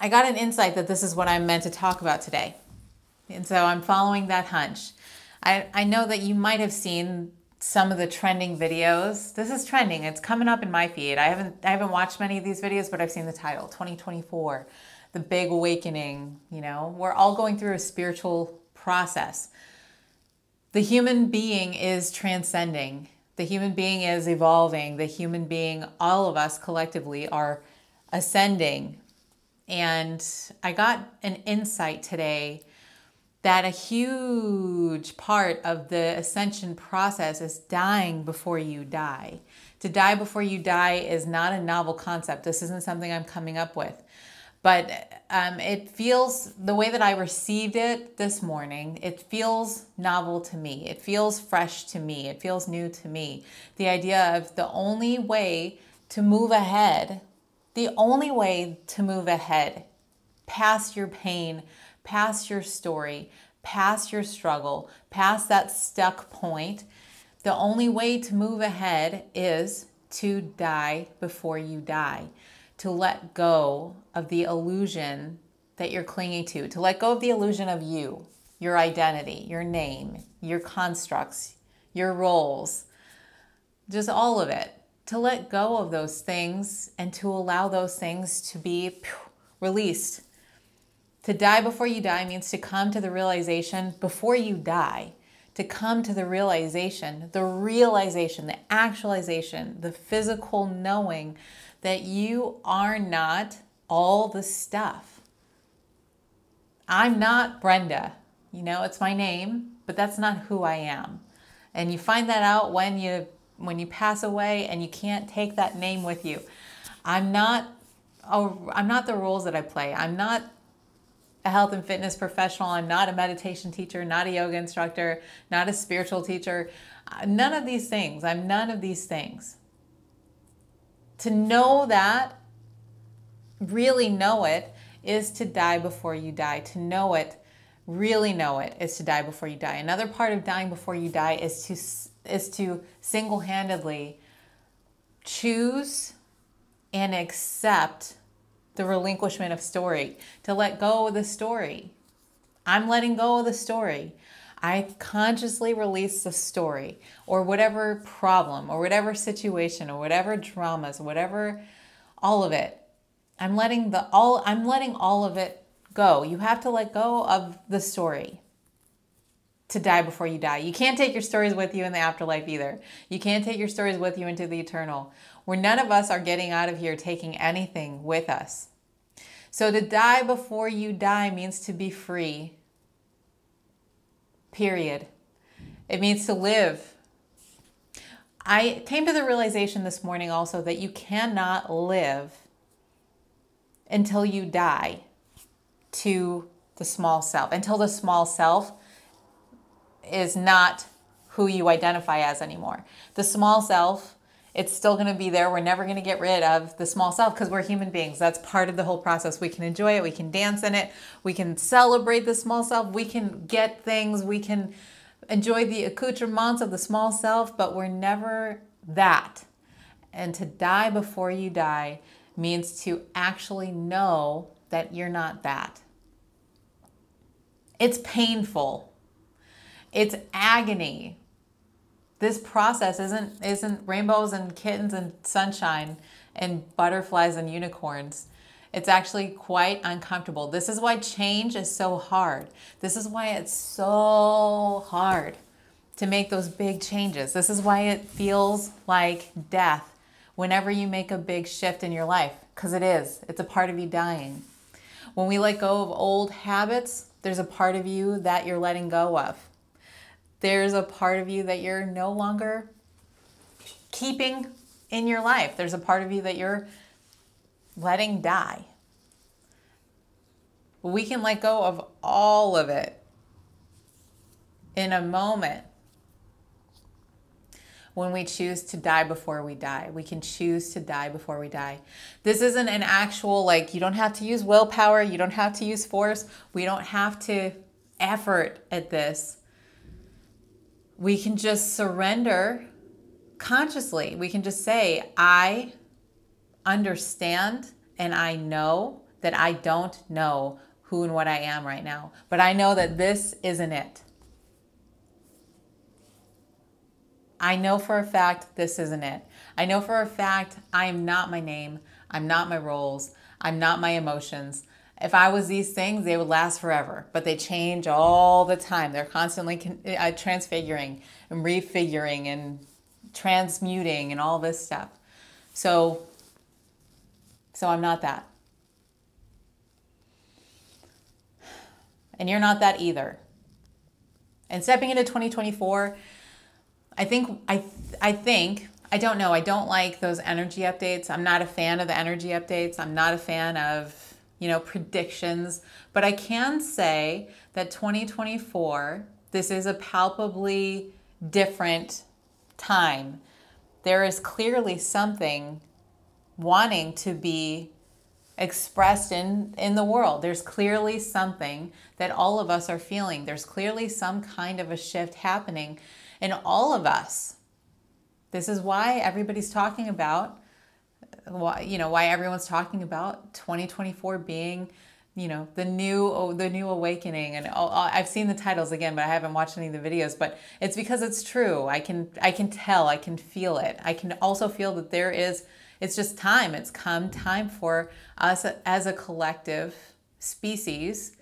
I got an insight that this is what I'm meant to talk about today. And so I'm following that hunch. I know that you might have seen some of the trending videos. This is trending. It's coming up in my feed. I haven't watched many of these videos, but I've seen the title, 2024, the big awakening. You know, we're all going through a spiritual process. The human being is transcending. The human being is evolving. The human being, all of us collectively, are ascending. And I got an insight today that a huge part of the ascension process is dying before you die. To die before you die is not a novel concept. This isn't something I'm coming up with. But it feels, the way that I received it this morning, it feels novel to me. It feels fresh to me. It feels new to me. The idea of the only way to move ahead, past your pain, past your story, past your struggle, past that stuck point, the only way to move ahead is to die before you die. To let go of the illusion that you're clinging to let go of the illusion of you, your identity, your name, your constructs, your roles, just all of it. To let go of those things and to allow those things to be released. To die before you die means to come to the realization before you die, to come to the realization, the actualization, the physical knowing that you are not all the stuff. I'm not Brenda. You know, it's my name, but that's not who I am. And you find that out when you pass away and you can't take that name with you. I'm not the roles that I play. I'm not a health and fitness professional. I'm not a meditation teacher, not a yoga instructor, not a spiritual teacher. None of these things. I'm none of these things. To know that, really know it, is to die before you die. To know it, really know it, is to die before you die. Another part of dying before you die is to single-handedly choose and accept the relinquishment of story, to let go of the story. I'm letting go of the story. I consciously release the story or whatever problem or whatever situation or whatever dramas, whatever, all of it. I'm letting all of it go. You have to let go of the story to die before you die. You can't take your stories with you in the afterlife either. You can't take your stories with you into the eternal, where none of us are getting out of here taking anything with us. So to die before you die means to be free. Period. It means to live. I came to the realization this morning also that you cannot live until you die to the small self, until the small self is not who you identify as anymore. The small self, it's still going to be there. We're never going to get rid of the small self because we're human beings. That's part of the whole process. We can enjoy it. We can dance in it. We can celebrate the small self. We can get things. We can enjoy the accoutrements of the small self, but we're never that. And to die before you die means to actually know that you're not that. It's painful. It's agony. This process isn't rainbows and kittens and sunshine and butterflies and unicorns. It's actually quite uncomfortable. This is why change is so hard. This is why it's so hard to make those big changes. This is why it feels like death whenever you make a big shift in your life, because it is. It's a part of you dying. When we let go of old habits, there's a part of you that you're letting go of. There's a part of you that you're no longer keeping in your life. There's a part of you that you're letting die. We can let go of all of it in a moment when we choose to die before we die. We can choose to die before we die. This isn't an actual, like, you don't have to use willpower. You don't have to use force. We don't have to effort at this. We can just surrender consciously. We can just say, I understand and I know that I don't know who and what I am right now, but I know that this isn't it. I know for a fact this isn't it. I know for a fact I am not my name. I'm not my roles. I'm not my emotions. If I was these things, they would last forever, but they change all the time. They're constantly transfiguring and refiguring and transmuting and all this stuff. So I'm not that. And you're not that either. And stepping into 2024, I don't know. I don't like those energy updates. I'm not a fan of the energy updates. I'm not a fan of, predictions. But I can say that 2024, this is a palpably different time. There is clearly something wanting to be expressed in the world. There's clearly something that all of us are feeling. There's clearly some kind of a shift happening in all of us. This is why everybody's talking about, why everyone's talking about 2024 being, the new awakening. And I've seen the titles again, but I haven't watched any of the videos. But it's because it's true. I can tell. I can feel it. I can also feel that it's just time. It's come time for us as a collective species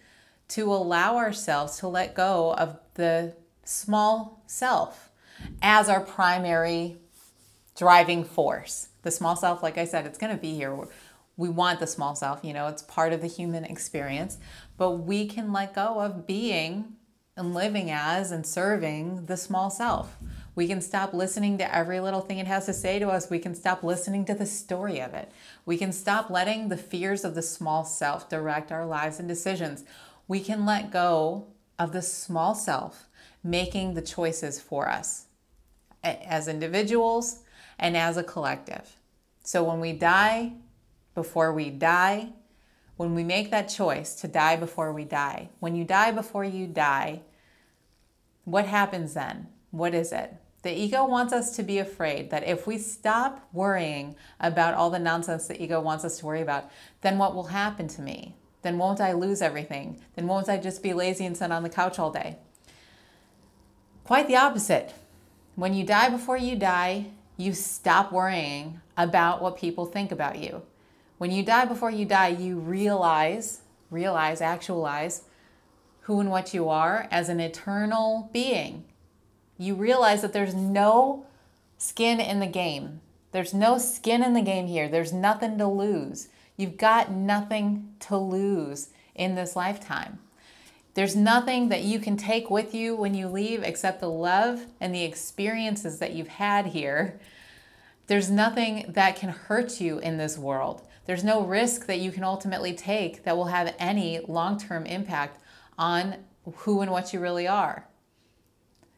to allow ourselves to let go of the small self as our primary driving force. The small self, like I said, it's going to be here. We want the small self, it's part of the human experience, but we can let go of being and living as and serving the small self. We can stop listening to every little thing it has to say to us. We can stop listening to the story of it. We can stop letting the fears of the small self direct our lives and decisions. We can let go of the small self making the choices for us as individuals and as a collective. So when we die before we die, when we make that choice to die before we die, when you die before you die, what happens then? What is it? The ego wants us to be afraid that if we stop worrying about all the nonsense the ego wants us to worry about, then what will happen to me? Then won't I lose everything? Then won't I just be lazy and sit on the couch all day? Quite the opposite. When you die before you die, you stop worrying about what people think about you. When you die before you die, you actualize who and what you are as an eternal being. You realize that there's no skin in the game. There's no skin in the game here. There's nothing to lose. You've got nothing to lose in this lifetime. There's nothing that you can take with you when you leave except the love and the experiences that you've had here. There's nothing that can hurt you in this world. There's no risk that you can ultimately take that will have any long-term impact on who and what you really are.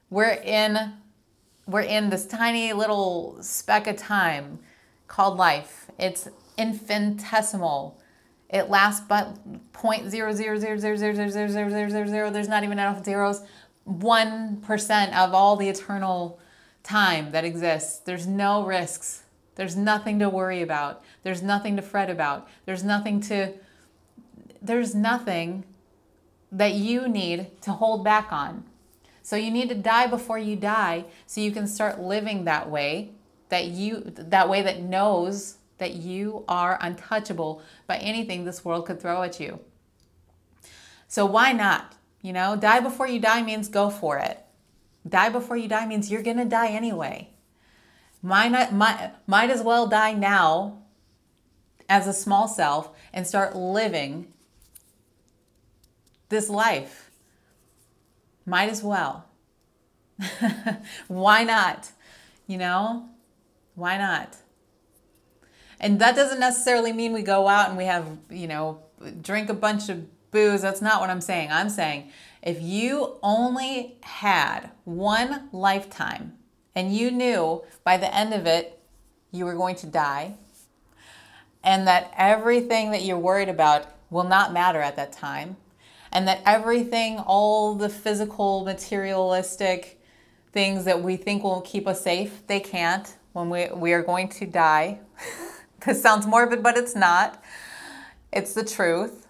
We're in this tiny little speck of time called life. It's infinitesimal. It lasts but 0.000000000. There's not even enough zeros. 1% of all the eternal time that exists. There's no risks. There's nothing to worry about. There's nothing to fret about. There's nothing that you need to hold back on. So you need to die before you die so you can start living that way that knows that you are untouchable by anything this world could throw at you. So why not? Die before you die means go for it. Die before you die means you're going to die anyway. Might as well die now as a small self and start living this life. Might as well. Why not? Why not? And that doesn't necessarily mean we go out and we have, drink a bunch of booze. That's not what I'm saying. I'm saying if you only had one lifetime and you knew by the end of it you were going to die and that everything that you're worried about will not matter at that time, and that everything, all the physical, materialistic things that we think will keep us safe, they can't when we are going to die. This sounds morbid, but it's not. It's the truth.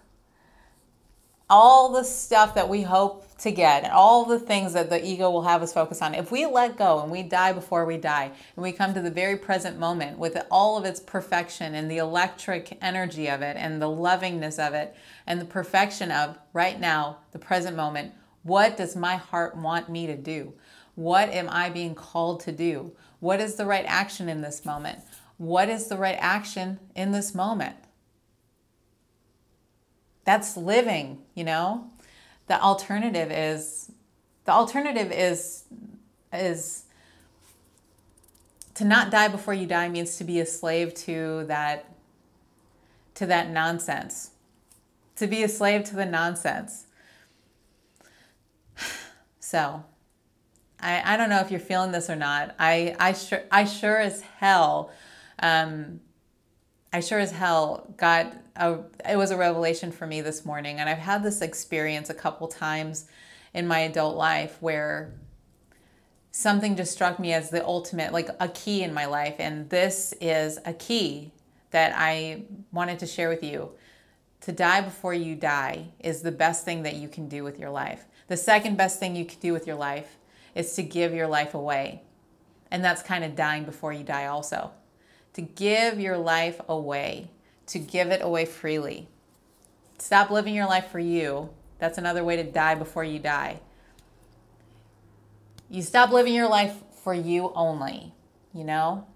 All the stuff that we hope to get and all the things that the ego will have us focus on, if we let go and we die before we die and we come to the very present moment with all of its perfection and the electric energy of it and the lovingness of it and the perfection of right now, the present moment, what does my heart want me to do? What am I being called to do? What is the right action in this moment? What is the right action in this moment? That's living, you know? The alternative is to not die before you die means to be a slave to that nonsense. To be a slave to the nonsense. So, I don't know if you're feeling this or not. I sure as hell got it was a revelation for me this morning, and I've had this experience a couple times in my adult life where something just struck me as the ultimate, like a key in my life, and this is a key that I wanted to share with you. To die before you die is the best thing that you can do with your life. The second best thing you can do with your life is to give your life away, and that's kind of dying before you die also. To give your life away, to give it away freely. Stop living your life for you. That's another way to die before you die. You stop living your life for you only, you know?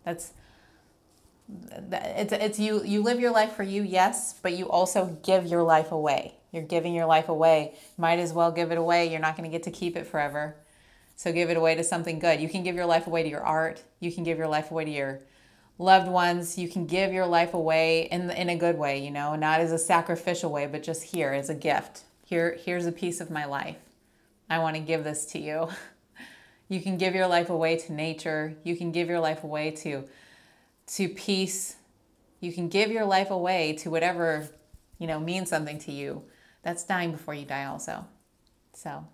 It's you live your life for you, yes, but you also give your life away. You're giving your life away. Might as well give it away. You're not going to get to keep it forever. So give it away to something good. You can give your life away to your art. You can give your life away to your loved ones. You can give your life away in a good way, you know, not as a sacrificial way, but just here as a gift. Here's a piece of my life. I want to give this to you. You can give your life away to nature. You can give your life away to peace. You can give your life away to whatever, you know, means something to you. That's dying before you die also. So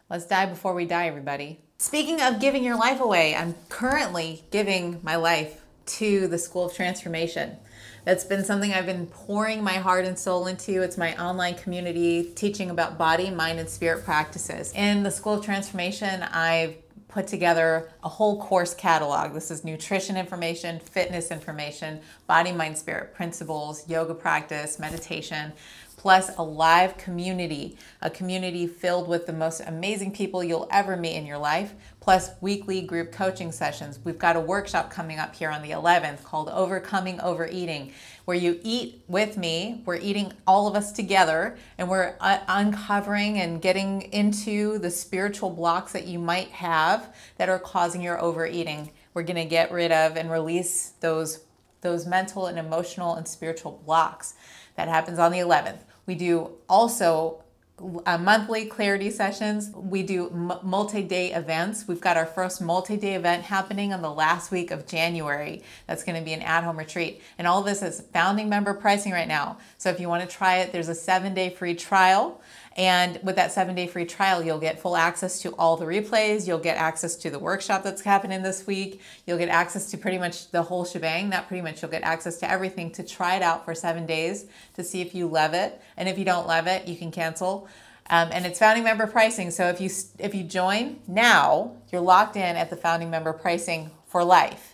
let's die before we die, everybody. Speaking of giving your life away, I'm currently giving my life to the School of Transformation. That's been something I've been pouring my heart and soul into. It's my online community teaching about body, mind, and spirit practices. In the School of Transformation, I've put together a whole course catalog. This is nutrition information, fitness information, body, mind, spirit principles, yoga practice, meditation, plus a live community, a community filled with the most amazing people you'll ever meet in your life, plus weekly group coaching sessions. We've got a workshop coming up here on the 11th called Overcoming Overeating, where you eat with me. We're eating all of us together, and we're uncovering and getting into the spiritual blocks that you might have that are causing your overeating. We're gonna get rid of and release those mental and emotional and spiritual blocks. That happens on the 11th. We do also monthly clarity sessions. We do multi-day events. We've got our first multi-day event happening on the last week of January. That's going to be an at-home retreat. And all of this is founding member pricing right now. So if you want to try it, there's a 7-day free trial. And with that 7-day free trial, you'll get full access to all the replays. You'll get access to the workshop that's happening this week. You'll get access to pretty much the whole shebang. Not pretty much, you'll get access to everything to try it out for 7 days to see if you love it. And if you don't love it, you can cancel. And it's founding member pricing. So if you join now, you're locked in at the founding member pricing for life.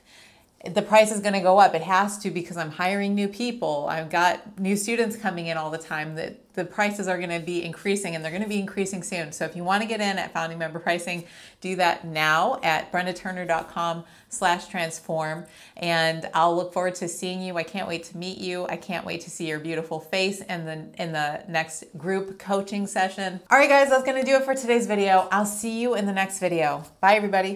The price is going to go up. It has to, because I'm hiring new people. I've got new students coming in all the time. That the prices are going to be increasing, and they're going to be increasing soon. So if you want to get in at founding member pricing, do that now at brendaturner.com/transform. And I'll look forward to seeing you. I can't wait to meet you. I can't wait to see your beautiful face in the next group coaching session. All right, guys, that's going to do it for today's video. I'll see you in the next video. Bye, everybody.